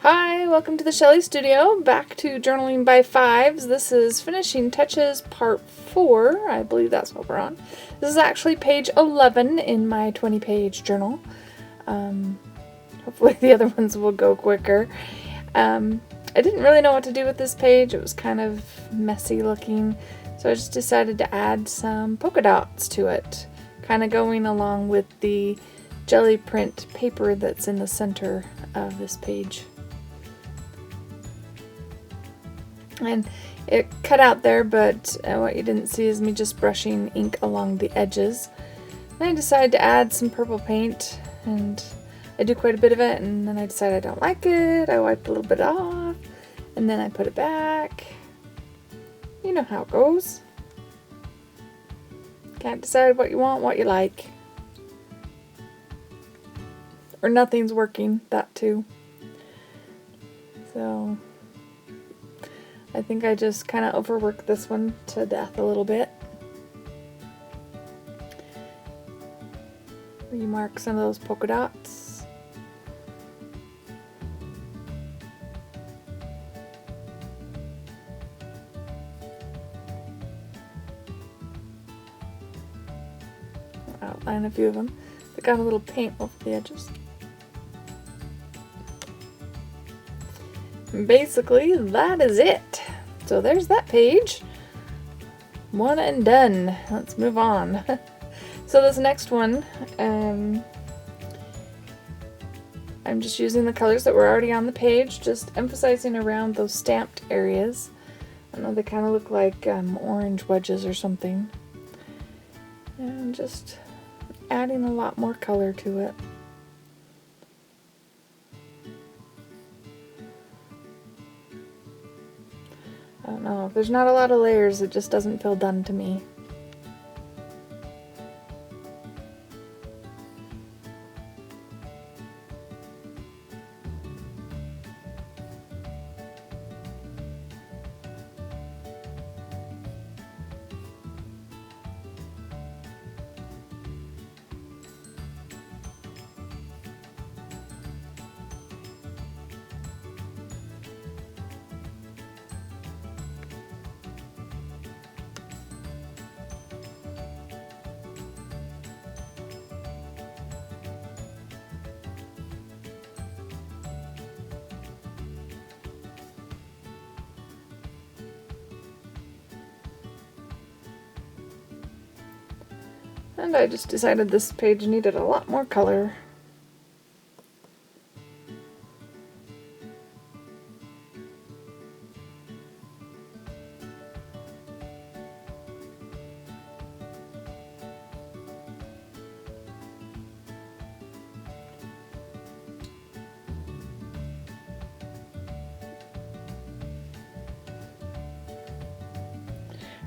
Hi, welcome to the Shelley Studio. Back to journaling by fives. This is Finishing Touches Part 4. I believe that's what we're on. This is actually page 11 in my 20-page journal. Hopefully the other ones will go quicker. I didn't really know what to do with this page. It was kind of messy looking, so I just decided to add some polka dots to it, kind of going along with the jelly print paper that's in the center of this page. And it cut out there, but what you didn't see is me just brushing ink along the edges. Then I decided to add some purple paint, and I do quite a bit of it, and then I decided I don't like it. I wiped a little bit off, and then I put it back. You know how it goes. Can't decide what you want, what you like. Or nothing's working, that too. So I think I just kind of overworked this one to death a little bit. Remark some of those polka dots. Outline a few of them. They got a little paint over the edges. And basically, that is it. So there's that page. One and done. Let's move on. So this next one, I'm just using the colors that were already on the page, just emphasizing around those stamped areas. I don't know, they kind of look like orange wedges or something. And just adding a lot more color to it. I don't know, if there's not a lot of layers, it just doesn't feel done to me. And I just decided this page needed a lot more color.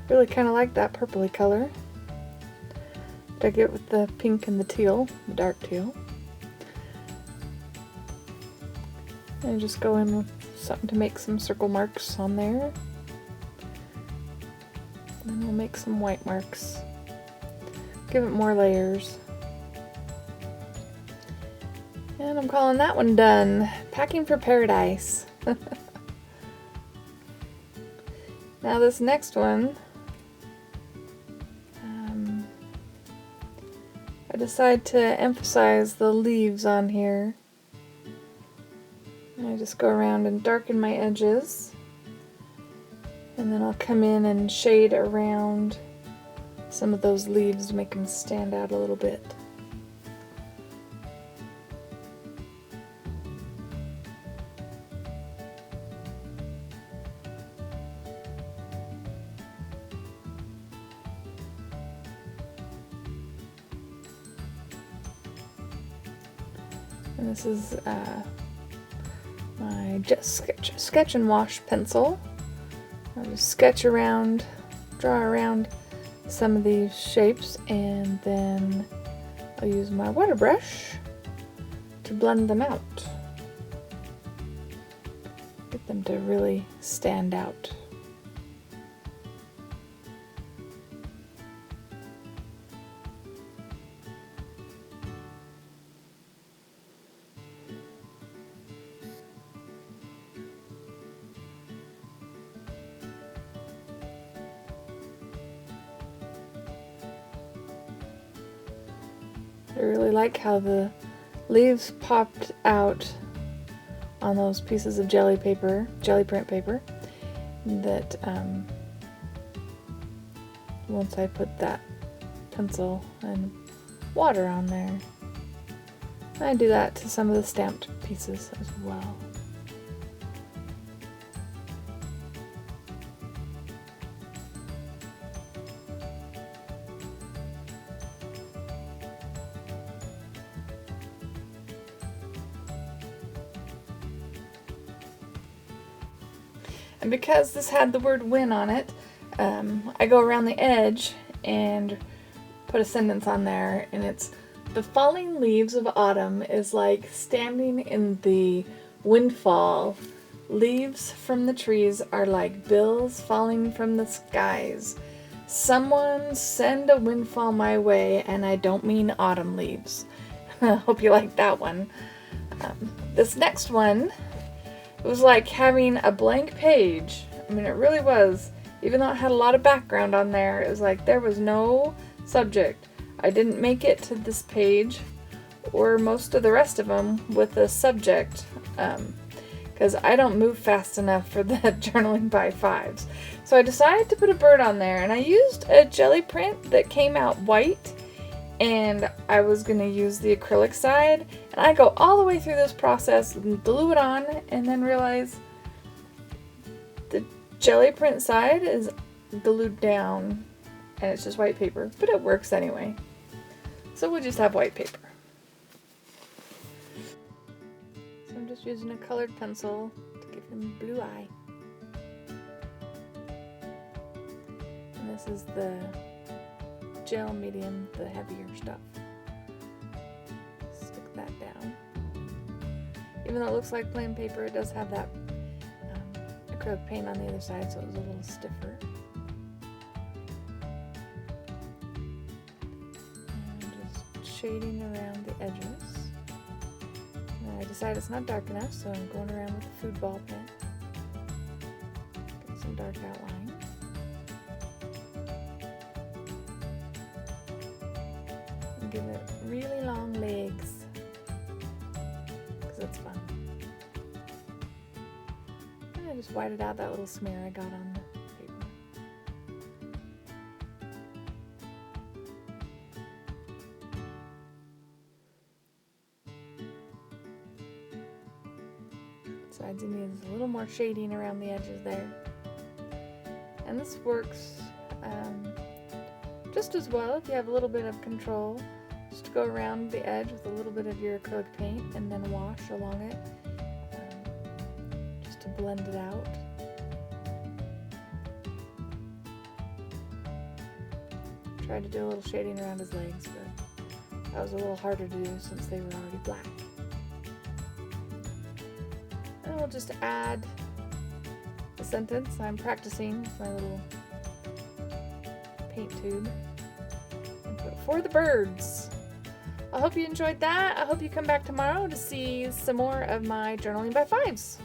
Really kind of like that purpley color. I get with the pink and the teal, the dark teal. And just go in with something to make some circle marks on there. And we'll make some white marks. Give it more layers. And I'm calling that one done. Packing for Paradise. Now this next one, I decide to emphasize the leaves on here. And I just go around and darken my edges. And then I'll come in and shade around some of those leaves to make them stand out a little bit. And this is my just sketch and wash pencil. I'll just sketch around, draw around some of these shapes, and then I'll use my water brush to blend them out. Get them to really stand out. I really like how the leaves popped out on those pieces of jelly print paper, that once I put that pencil and water on there. I do that to some of the stamped pieces as well. And because this had the word win on it, I go around the edge and put a sentence on there, and it's, the falling leaves of autumn is like standing in the windfall. Leaves from the trees are like bills falling from the skies. Someone send a windfall my way, and I don't mean autumn leaves. Hope you like that one. This next one, it was like having a blank page. I mean, it really was. Even though it had a lot of background on there, it was like there was no subject. I didn't make it to this page or most of the rest of them with a subject, because I don't move fast enough for the journaling by fives. So I decided to put a bird on there, and I used a jelly print that came out white, and I was going to use the acrylic side, and I go all the way through this process and glue it on, and then realize the jelly print side is glued down and it's just white paper, but it works anyway. So we'll just have white paper. So I'm just using a colored pencil to give him blue eye. And this is the gel medium, the heavier stuff. Stick that down. Even though it looks like plain paper, it does have that acrylic paint on the other side, so it was a little stiffer. And just shading around the edges. And I decided it's not dark enough, so I'm going around with a food ball pen. Get some dark outline. And give it really long legs, because it's fun. I just whited out that little smear I got on the paper. Besides, it needs a little more shading around the edges there. And this works just as well if you have a little bit of control. Just go around the edge with a little bit of your acrylic paint and then wash along it. To blend it out. Tried to do a little shading around his legs, but that was a little harder to do since they were already black. And we'll just add the sentence. I'm practicing with my little paint tube. And put for the birds. I hope you enjoyed that. I hope you come back tomorrow to see some more of my journaling by fives.